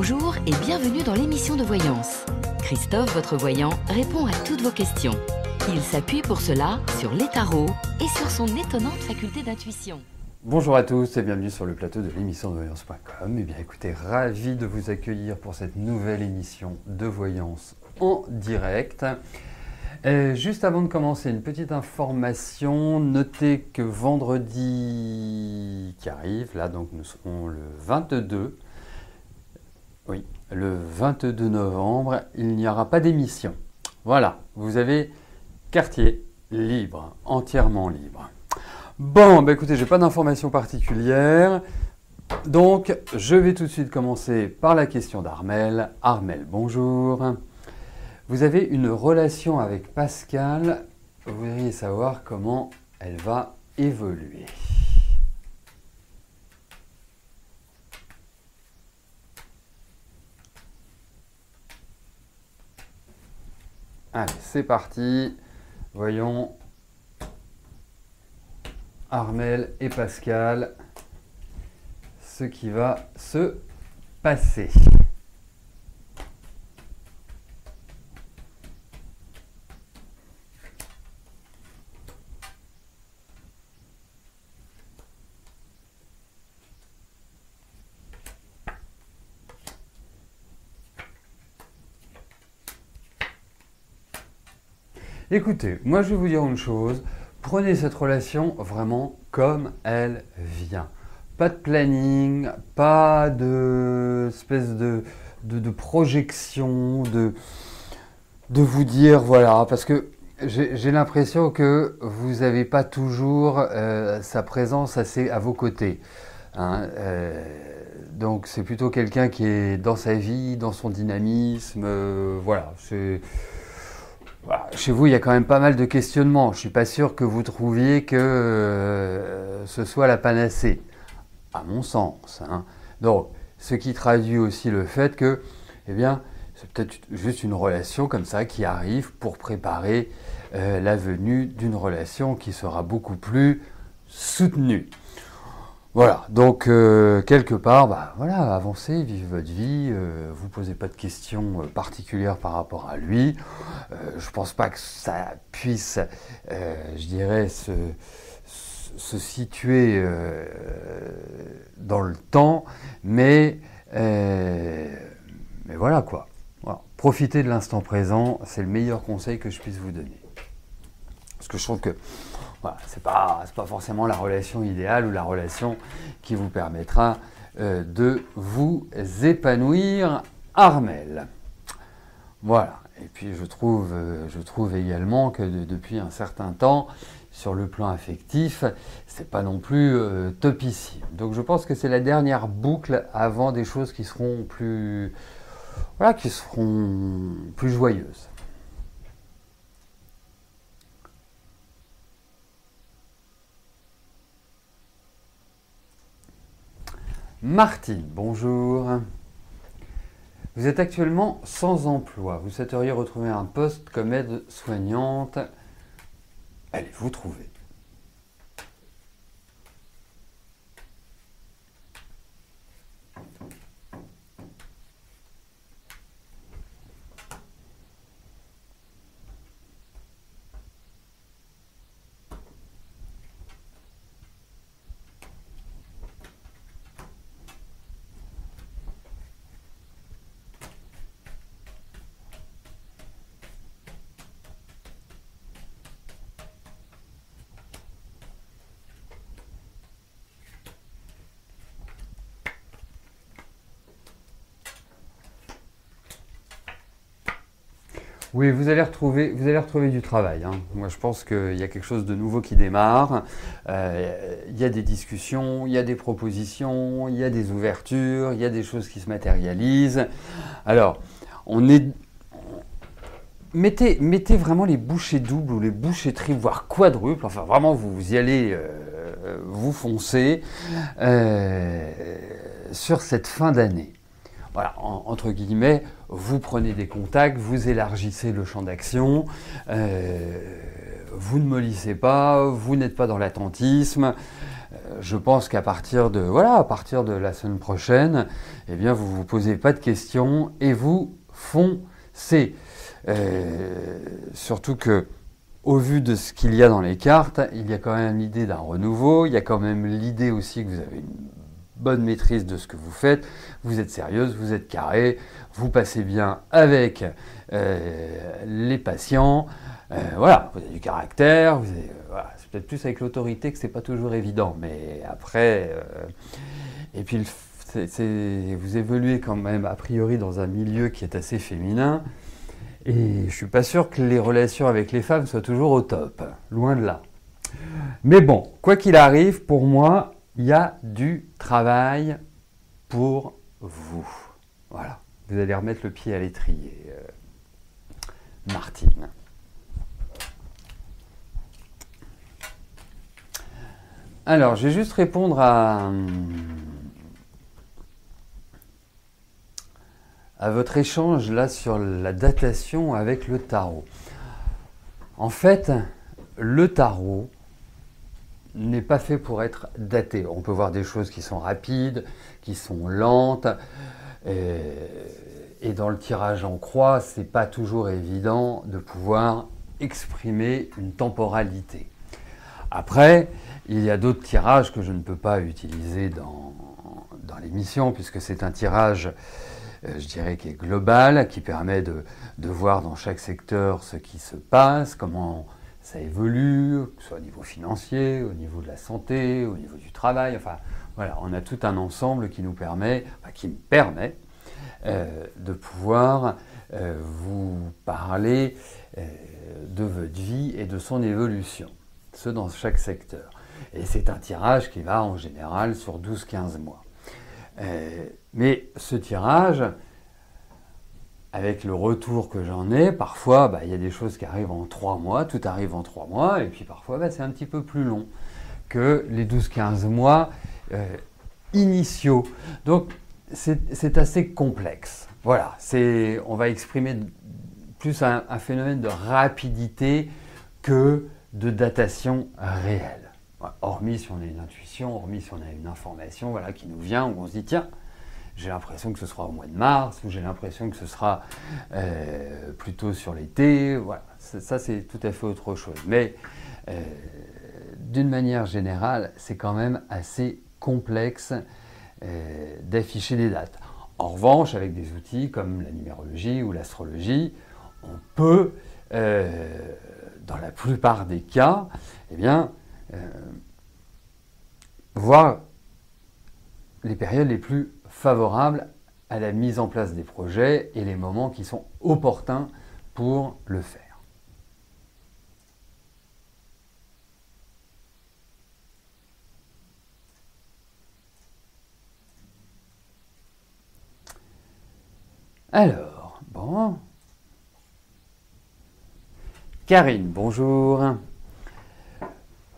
Bonjour et bienvenue dans l'émission de voyance. Christophe, votre voyant, répond à toutes vos questions. Il s'appuie pour cela sur les tarots et sur son étonnante faculté d'intuition. Bonjour à tous et bienvenue sur le plateau de l'émission de voyance.com. Eh bien écoutez, ravi de vous accueillir pour cette nouvelle émission de voyance en direct. Juste avant de commencer, une petite information. Notez que vendredi qui arrive, là donc nous serons le 22, oui, le 22 novembre, il n'y aura pas d'émission. Voilà, vous avez quartier libre, entièrement libre. Bon, bah écoutez, j'ai pas d'informations particulières, donc je vais tout de suite commencer par la question d'Armel. Armel, bonjour. Vous avez une relation avec Pascal, vous voudriez savoir comment elle va évoluer. Allez, c'est parti. Voyons Armel et Pascal, ce qui va se passer. Écoutez, moi je vais vous dire une chose, prenez cette relation vraiment comme elle vient. Pas de planning, pas de espèce de projection, de vous dire voilà, parce que j'ai l'impression que vous n'avez pas toujours sa présence assez à vos côtés. Hein, donc c'est plutôt quelqu'un qui est dans sa vie, dans son dynamisme, voilà, c'est... Voilà. Chez vous, il y a quand même pas mal de questionnements. Je ne suis pas sûr que vous trouviez que ce soit la panacée, à mon sens. Hein. Donc, ce qui traduit aussi le fait que, eh bien, c'est peut-être juste une relation comme ça qui arrive pour préparer la venue d'une relation qui sera beaucoup plus soutenue. Voilà, donc quelque part, bah, voilà, avancez, vivez votre vie, vous ne posez pas de questions particulières par rapport à lui. Je ne pense pas que ça puisse, je dirais, se situer dans le temps, mais voilà quoi. Voilà. Profitez de l'instant présent, c'est le meilleur conseil que je puisse vous donner. Parce que je trouve que voilà, c'est pas forcément la relation idéale ou la relation qui vous permettra de vous épanouir, Armel. Voilà. Et puis je trouve également que depuis un certain temps, sur le plan affectif, c'est pas non plus topissime. Donc je pense que c'est la dernière boucle avant des choses qui seront plus, voilà, qui seront plus joyeuses. Martine, bonjour. Vous êtes actuellement sans emploi. Vous souhaiteriez retrouver un poste comme aide-soignante. Allez-vous trouver? Oui, vous allez retrouver du travail. Hein. Moi, je pense qu'il y a quelque chose de nouveau qui démarre. Il y a des discussions, il y a des propositions, il y a des ouvertures, il y a des choses qui se matérialisent. Alors, mettez vraiment les bouchées doubles ou les bouchées triples, voire quadruples. Enfin, vraiment, vous y allez, vous foncez sur cette fin d'année. Voilà, entre guillemets, vous prenez des contacts, vous élargissez le champ d'action, vous ne mollissez pas, vous n'êtes pas dans l'attentisme, je pense qu'à partir de, voilà, à partir de la semaine prochaine, eh bien, vous ne vous posez pas de questions et vous foncez. Surtout que, au vu de ce qu'il y a dans les cartes, il y a quand même l'idée d'un renouveau, il y a quand même l'idée aussi que vous avez une bonne maîtrise de ce que vous faites, vous êtes sérieuse, vous êtes carré, vous passez bien avec les patients, voilà, vous avez du caractère, voilà, c'est peut-être plus avec l'autorité que c'est pas toujours évident, mais après, et puis vous évoluez quand même a priori dans un milieu qui est assez féminin, et je suis pas sûr que les relations avec les femmes soient toujours au top, loin de là. Mais bon, quoi qu'il arrive, pour moi, il y a du travail pour vous. Voilà, vous allez remettre le pied à l'étrier, Martine. Alors, je vais juste répondre à votre échange là sur la datation avec le tarot. En fait, le tarot n'est pas fait pour être daté. On peut voir des choses qui sont rapides, qui sont lentes, et dans le tirage en croix, c'est pas toujours évident de pouvoir exprimer une temporalité. Après, il y a d'autres tirages que je ne peux pas utiliser dans l'émission, puisque c'est un tirage, je dirais, qui est global, qui permet de voir dans chaque secteur ce qui se passe, comment ça évolue, que ce soit au niveau financier, au niveau de la santé, au niveau du travail, enfin voilà, on a tout un ensemble qui nous permet, qui me permet de pouvoir vous parler de votre vie et de son évolution, ce dans chaque secteur. Et c'est un tirage qui va en général sur 12-15 mois. Mais ce tirage, avec le retour que j'en ai, parfois il y a des choses qui arrivent en 3 mois, tout arrive en 3 mois, et puis parfois c'est un petit peu plus long que les 12-15 mois initiaux. Donc c'est assez complexe. Voilà, on va exprimer plus un phénomène de rapidité que de datation réelle. Hormis si on a une intuition, hormis si on a une information voilà, qui nous vient, où on se dit tiens, j'ai l'impression que ce sera au mois de mars, ou j'ai l'impression que ce sera plutôt sur l'été. Voilà, ça c'est tout à fait autre chose. Mais d'une manière générale, c'est quand même assez complexe d'afficher des dates. En revanche, avec des outils comme la numérologie ou l'astrologie, on peut, dans la plupart des cas, eh bien, voir les périodes les plus favorables à la mise en place des projets et les moments qui sont opportuns pour le faire. Alors, bon. Karine, bonjour.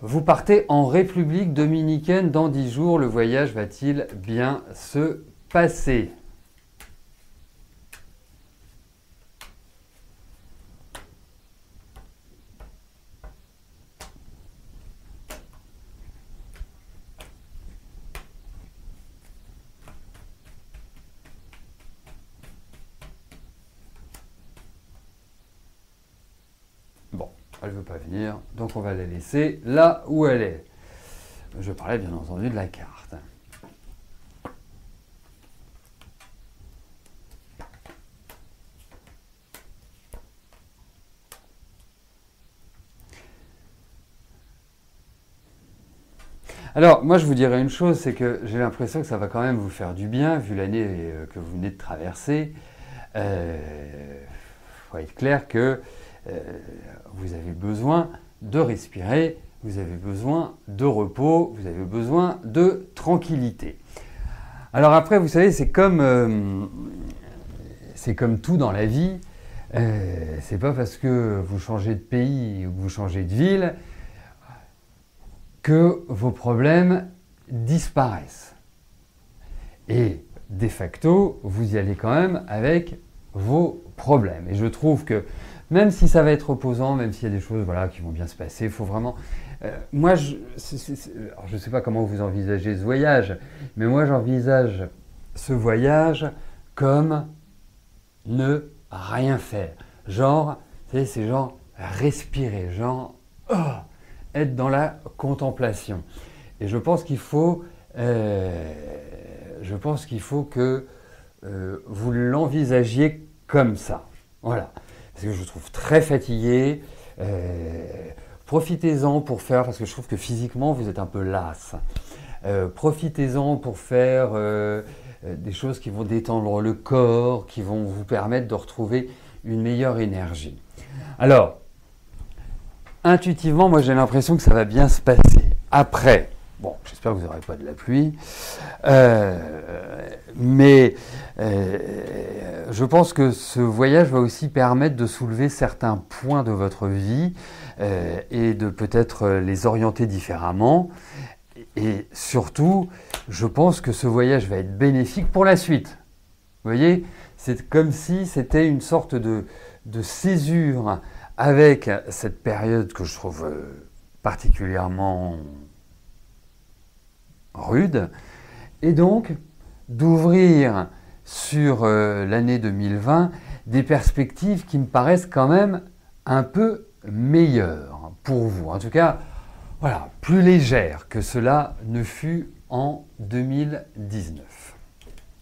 Vous partez en République dominicaine dans 10 jours. Le voyage va-t-il bien se passer ? Bon, elle ne veut pas venir, donc on va la laisser là où elle est. Je parlais bien entendu de la carte. Alors, moi je vous dirais une chose, c'est que j'ai l'impression que ça va quand même vous faire du bien, vu l'année que vous venez de traverser. Faut être clair que vous avez besoin de respirer, vous avez besoin de repos, vous avez besoin de tranquillité. Alors après, vous savez, c'est comme tout dans la vie. C'est pas parce que vous changez de pays ou que vous changez de ville que vos problèmes disparaissent. Et de facto, vous y allez quand même avec vos problèmes. Et je trouve que même si ça va être opposant, même s'il y a des choses voilà, qui vont bien se passer, il faut vraiment... moi, alors, je ne sais pas comment vous envisagez ce voyage, mais moi j'envisage ce voyage comme ne rien faire. Genre, c'est genre respirer, genre être dans la contemplation. Et je pense qu'il faut, que vous l'envisagiez comme ça. Voilà. Parce que je vous trouve très fatigué. Profitez-en pour faire, parce que je trouve que physiquement vous êtes un peu las. Profitez-en pour faire des choses qui vont détendre le corps, qui vont vous permettre de retrouver une meilleure énergie. Alors, intuitivement, moi j'ai l'impression que ça va bien se passer. Après, bon, j'espère que vous n'aurez pas de la pluie, mais je pense que ce voyage va aussi permettre de soulever certains points de votre vie et de peut-être les orienter différemment. Et surtout, je pense que ce voyage va être bénéfique pour la suite. Vous voyez, c'est comme si c'était une sorte de césure avec cette période que je trouve particulièrement rude, et donc d'ouvrir sur l'année 2020 des perspectives qui me paraissent quand même un peu meilleures pour vous. En tout cas, voilà, plus légères que cela ne fut en 2019.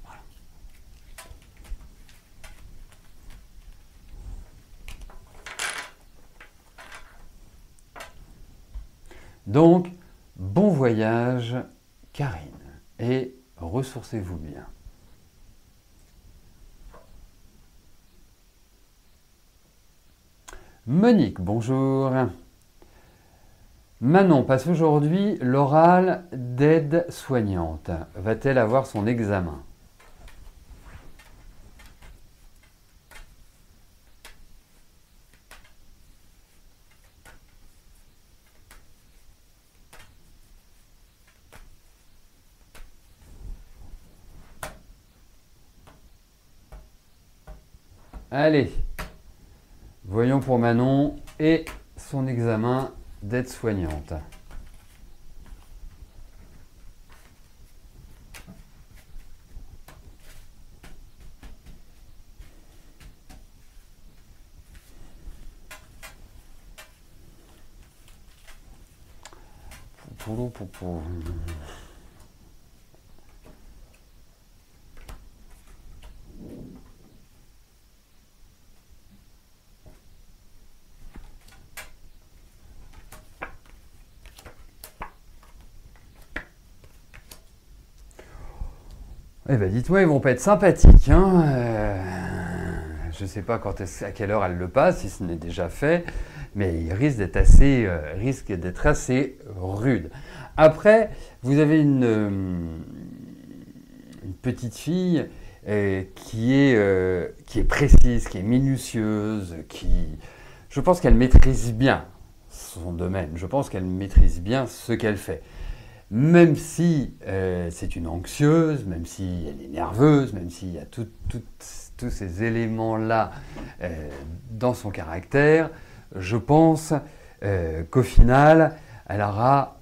Voilà. Donc, bon voyage, Karine, et ressourcez-vous bien. Monique, bonjour. Manon passe aujourd'hui l'oral d'aide-soignante. Va-t-elle avoir son examen? Allez, voyons pour Manon et son examen d'aide-soignante. Eh ben dites-moi, ils vont pas être sympathiques. Hein je ne sais pas à quelle heure elle le passe, si ce n'est déjà fait, mais il risque d'être assez rude. Après, vous avez une petite fille qui est précise, qui est minutieuse, je pense qu'elle maîtrise bien son domaine, je pense qu'elle maîtrise bien ce qu'elle fait. Même si c'est une anxieuse, même si elle est nerveuse, même s'il y a tous ces éléments-là dans son caractère, je pense qu'au final, elle aura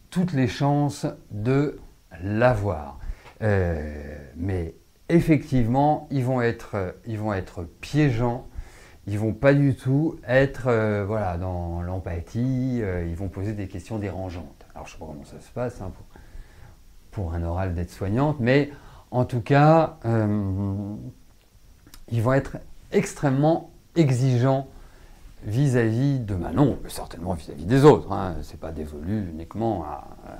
toutes les chances de l'avoir. Mais effectivement, ils vont être piégeants. Ils vont pas du tout être dans l'empathie. Ils vont poser des questions dérangeantes. Alors, je ne sais pas comment ça se passe pour un oral d'aide-soignante, mais en tout cas, ils vont être extrêmement exigeants vis-à-vis de Manon, mais certainement vis-à-vis des autres. Hein. Ce n'est pas dévolu uniquement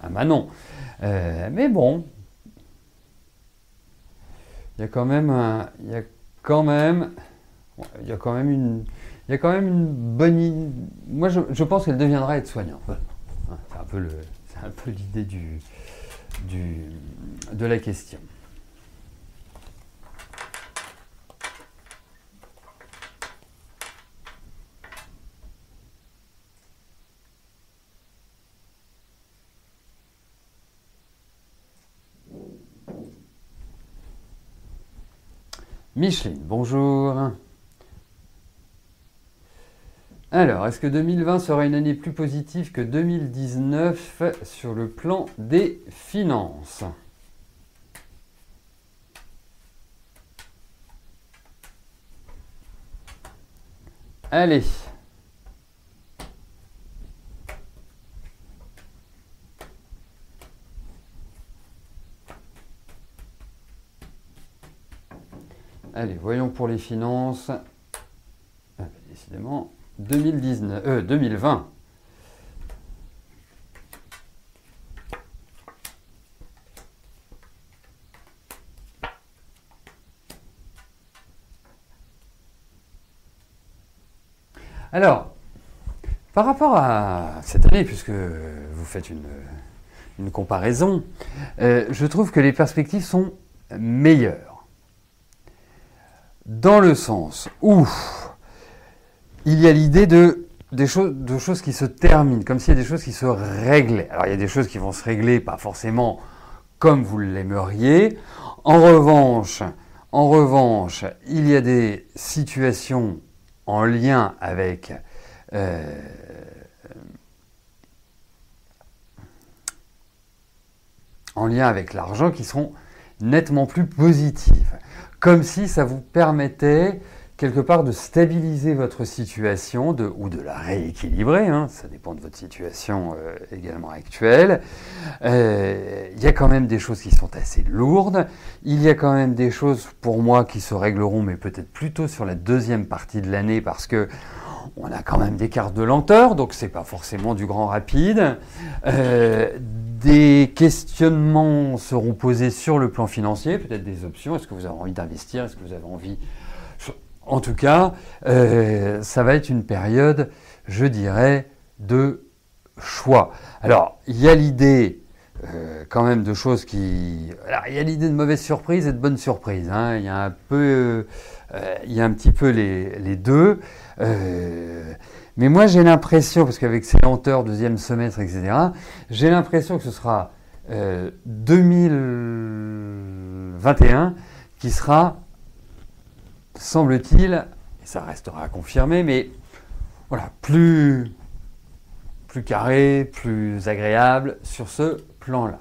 à Manon. Mais bon, il y a quand même une bonne... Moi, je pense qu'elle deviendra aide-soignante. Voilà. C'est un peu l'idée de la question. Micheline, bonjour. Alors, est-ce que 2020 sera une année plus positive que 2019 sur le plan des finances? Allez. Allez, voyons pour les finances. Ah, ben, décidément, 2020. Alors, par rapport à cette année, puisque vous faites une comparaison, je trouve que les perspectives sont meilleures. Dans le sens où il y a l'idée de choses qui se terminent, comme s'il y a des choses qui se réglaient. Alors il y a des choses qui vont se régler, pas forcément comme vous l'aimeriez. En revanche, il y a des situations en lien avec l'argent qui seront nettement plus positives. Comme si ça vous permettait quelque part de stabiliser votre situation ou de la rééquilibrer, hein, ça dépend de votre situation également actuelle. Il y a quand même des choses qui sont assez lourdes, il y a quand même des choses pour moi qui se régleront, mais peut-être plutôt sur la deuxième partie de l'année, parce que on a quand même des cartes de lenteur, donc c'est pas forcément du grand rapide. Des questionnements seront posés sur le plan financier, peut-être des options. Est-ce que vous avez envie d'investir? Est-ce que vous avez envie... En tout cas, ça va être une période, je dirais, de choix. Alors, il y a l'idée quand même de choses qui... Alors, il y a l'idée de mauvaises surprises et de bonnes surprises. Hein. Il y a un petit peu les deux. Mais moi, j'ai l'impression, parce qu'avec ces lenteurs, deuxième semestre, etc., j'ai l'impression que ce sera 2021 qui sera, semble-t-il, et ça restera à confirmer, mais voilà, plus carré, plus agréable sur ce plan-là.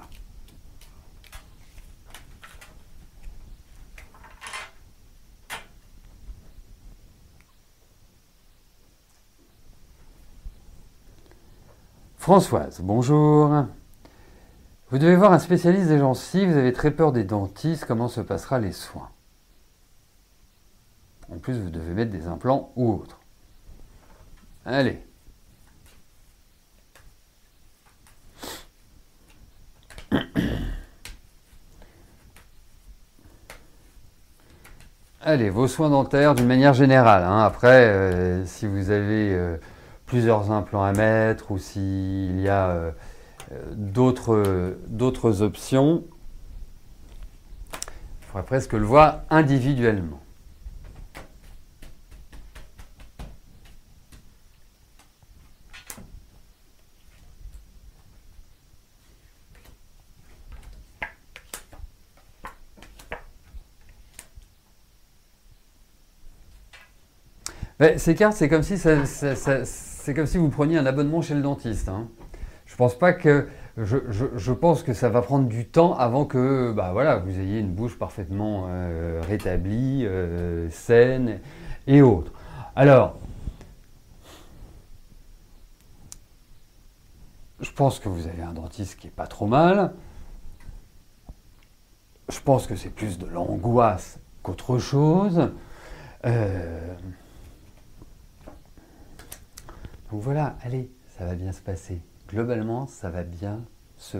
Françoise, bonjour. Vous devez voir un spécialiste des gencives, vous avez très peur des dentistes, comment se passera les soins? En plus, vous devez mettre des implants ou autre. Allez. Allez, vos soins dentaires d'une manière générale. Hein. Après, si vous avez plusieurs implants à mettre ou s'il y a d'autres options, il faudrait presque le voir individuellement. Ben, ces cartes, c'est comme si c'est comme si vous preniez un abonnement chez le dentiste. Hein. Je pense pas que je pense que ça va prendre du temps avant que bah voilà, vous ayez une bouche parfaitement rétablie, saine et autres. Alors, je pense que vous avez un dentiste qui est pas trop mal. Je pense que c'est plus de l'angoisse qu'autre chose. Donc voilà, allez, ça va bien se passer. Globalement, ça va bien se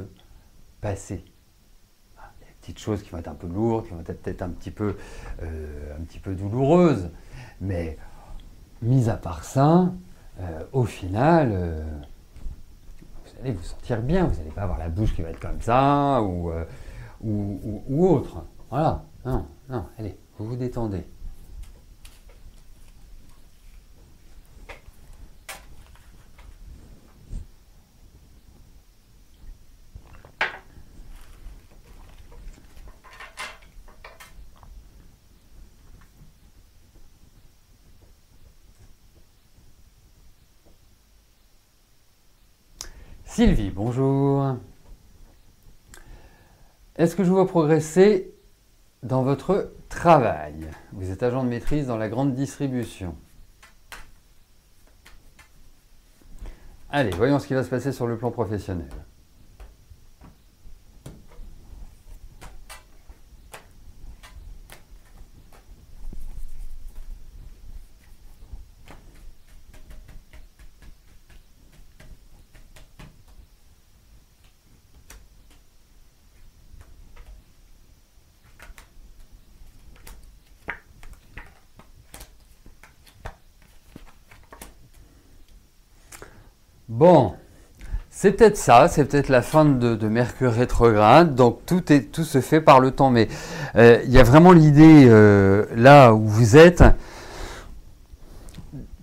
passer. Il y a des petites choses qui vont être un peu lourdes, qui vont être peut-être un petit peu douloureuses. Mais, mis à part ça, au final, vous allez vous sentir bien. Vous n'allez pas avoir la bouche qui va être comme ça ou autre. Voilà. Non, allez, vous vous détendez. Sylvie, bonjour. Est-ce que je vois progresser dans votre travail? Vous êtes agent de maîtrise dans la grande distribution. Allez, voyons ce qui va se passer sur le plan professionnel. Bon, c'est peut-être ça, c'est peut-être la fin de Mercure rétrograde, donc tout se fait par le temps. Mais il y a vraiment l'idée, là où vous êtes,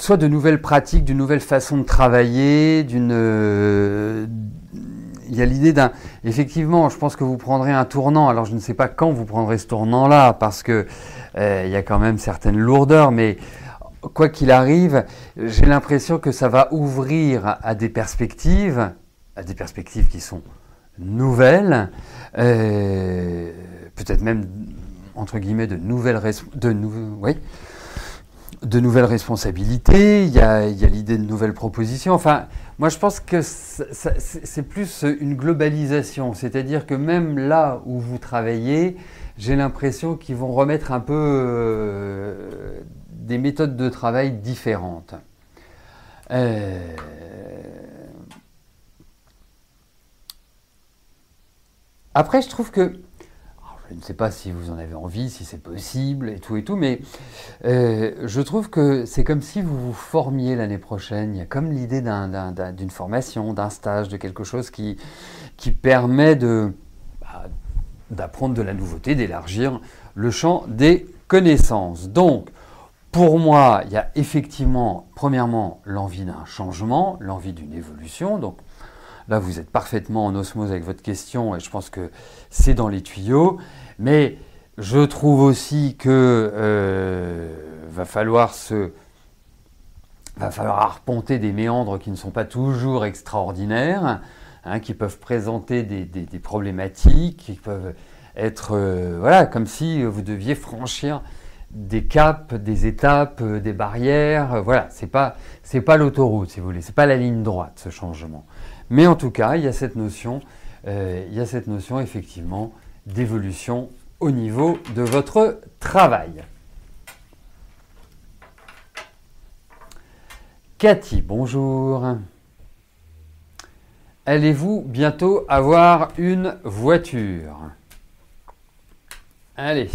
soit de nouvelles pratiques, d'une nouvelle façon de travailler, il y a l'idée d'un... Effectivement, je pense que vous prendrez un tournant. Alors, je ne sais pas quand vous prendrez ce tournant-là, parce que il y a quand même certaines lourdeurs, mais... Quoi qu'il arrive, j'ai l'impression que ça va ouvrir à des perspectives qui sont nouvelles, peut-être même, entre guillemets, de nouvelles responsabilités, il y a l'idée de nouvelles propositions. Enfin, moi je pense que c'est plus une globalisation, c'est-à-dire que même là où vous travaillez, j'ai l'impression qu'ils vont remettre un peu des méthodes de travail différentes. Après, je trouve que, je ne sais pas si vous en avez envie, si c'est possible et tout, mais je trouve que c'est comme si vous vous formiez l'année prochaine. Il y a comme l'idée d'une formation, d'un stage, de quelque chose qui permet d'apprendre de la nouveauté, d'élargir le champ des connaissances. Donc, pour moi, il y a effectivement, premièrement, l'envie d'un changement, l'envie d'une évolution. Donc là, vous êtes parfaitement en osmose avec votre question et je pense que c'est dans les tuyaux. Mais je trouve aussi que va falloir arpenter des méandres qui ne sont pas toujours extraordinaires, qui peuvent présenter des problématiques, qui peuvent être comme si vous deviez franchir des caps, des étapes, des barrières. Voilà, c'est pas l'autoroute, si vous voulez, c'est pas la ligne droite, ce changement. Mais en tout cas, il y a cette notion effectivement d'évolution au niveau de votre travail. Cathy, bonjour. Allez-vous bientôt avoir une voiture? Allez.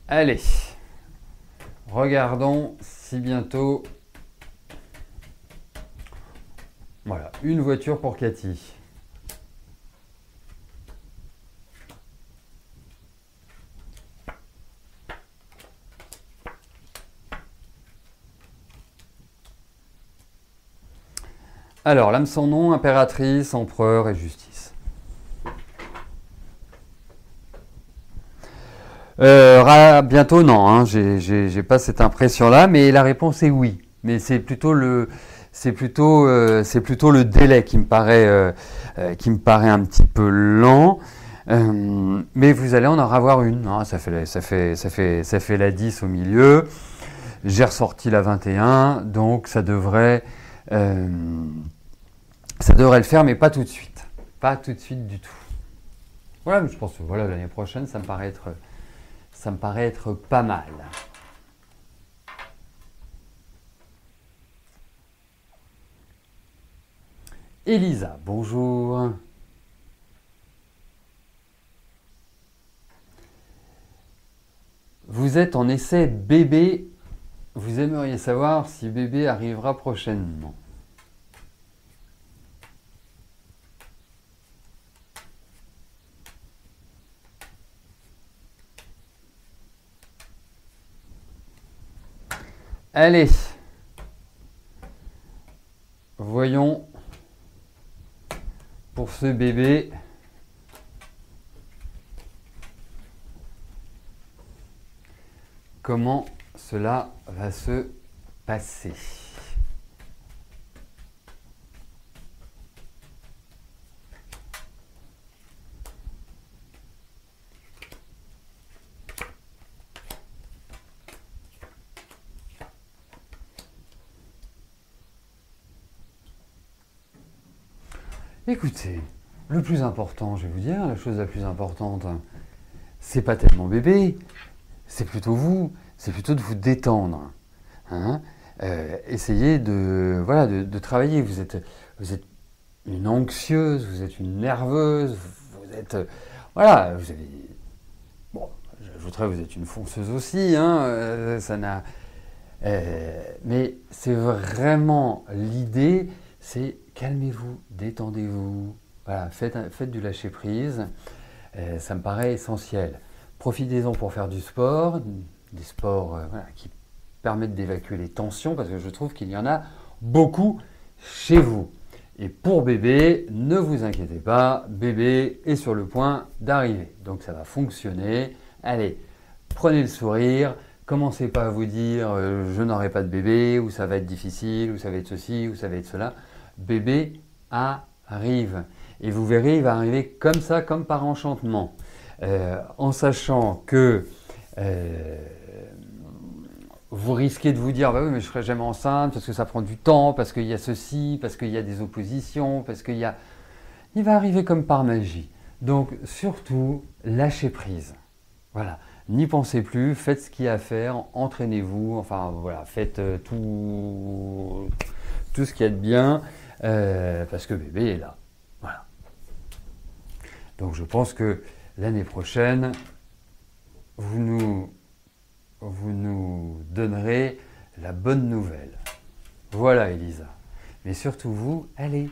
Allez, regardons si bientôt... Voilà, une voiture pour Cathy. Alors, l'âme sans nom, impératrice, empereur et justice. Bientôt non, hein, j'ai pas cette impression-là, mais la réponse est oui. Mais c'est plutôt le délai qui me paraît un petit peu lent. Mais vous allez en avoir une. Hein, ça fait la 10 au milieu. J'ai ressorti la 21, donc ça devrait le faire, mais pas tout de suite. Pas tout de suite du tout. Voilà, mais je pense que l'année prochaine, ça me paraît être pas mal. Elisa, bonjour. Vous êtes en essai bébé. Vous aimeriez savoir si bébé arrivera prochainement. Allez, voyons pour ce bébé comment cela va se passer. Écoutez, le plus important, je vais vous dire, la chose la plus importante, c'est pas tellement bébé, c'est plutôt vous, c'est plutôt de vous détendre. Hein. Essayez de, voilà, de travailler. Vous êtes une anxieuse, vous êtes une nerveuse, vous êtes, voilà, vous avez, bon, j'ajouterais, vous êtes une fonceuse aussi, hein, ça n'a, mais c'est vraiment l'idée, c'est calmez-vous, détendez-vous, voilà, faites du lâcher prise, ça me paraît essentiel. Profitez-en pour faire du sport, des sports voilà, qui permettent d'évacuer les tensions, parce que je trouve qu'il y en a beaucoup chez vous. Et pour bébé, ne vous inquiétez pas, bébé est sur le point d'arriver. Donc ça va fonctionner. Allez, prenez le sourire, commencez pas à vous dire je n'aurai pas de bébé, ou ça va être difficile, ou ça va être ceci, ou ça va être cela. Bébé arrive. Et vous verrez, il va arriver comme ça, comme par enchantement. En sachant que vous risquez de vous dire bah oui mais je ne serai jamais enceinte parce que ça prend du temps, parce qu'il y a ceci, parce qu'il y a des oppositions, parce qu'il y a... Il va arriver comme par magie. Donc surtout, lâchez prise. Voilà, n'y pensez plus, faites ce qu'il y a à faire, entraînez-vous, enfin voilà, faites tout ce qu'il y a de bien, parce que bébé est là. Voilà. Donc je pense que l'année prochaine, vous nous donnerez la bonne nouvelle. Voilà Elisa. Mais surtout vous, allez.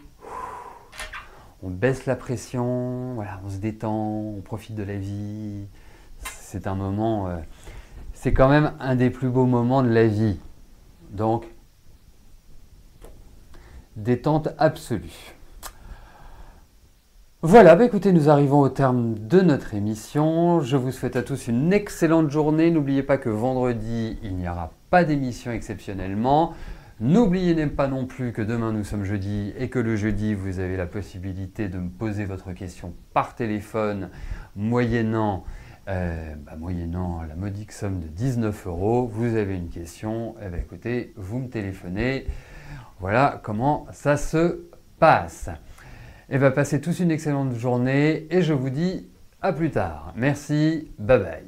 On baisse la pression, voilà, on se détend, on profite de la vie. C'est un moment, c'est quand même un des plus beaux moments de la vie. Donc, détente absolue. Voilà, bah écoutez, nous arrivons au terme de notre émission. Je vous souhaite à tous une excellente journée. N'oubliez pas que vendredi, il n'y aura pas d'émission exceptionnellement. N'oubliez pas non plus que demain nous sommes jeudi et que le jeudi, vous avez la possibilité de me poser votre question par téléphone moyennant la modique somme de 19 €. Vous avez une question, eh bien, écoutez, vous me téléphonez. Voilà comment ça se passe. Et bien, passez tous une excellente journée et je vous dis à plus tard. Merci, bye bye.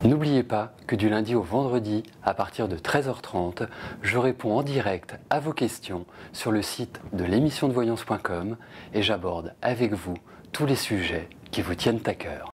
N'oubliez pas que du lundi au vendredi, à partir de 13h30, je réponds en direct à vos questions sur le site de l'émissiondevoyance.com et j'aborde avec vous tous les sujets qui vous tiennent à cœur.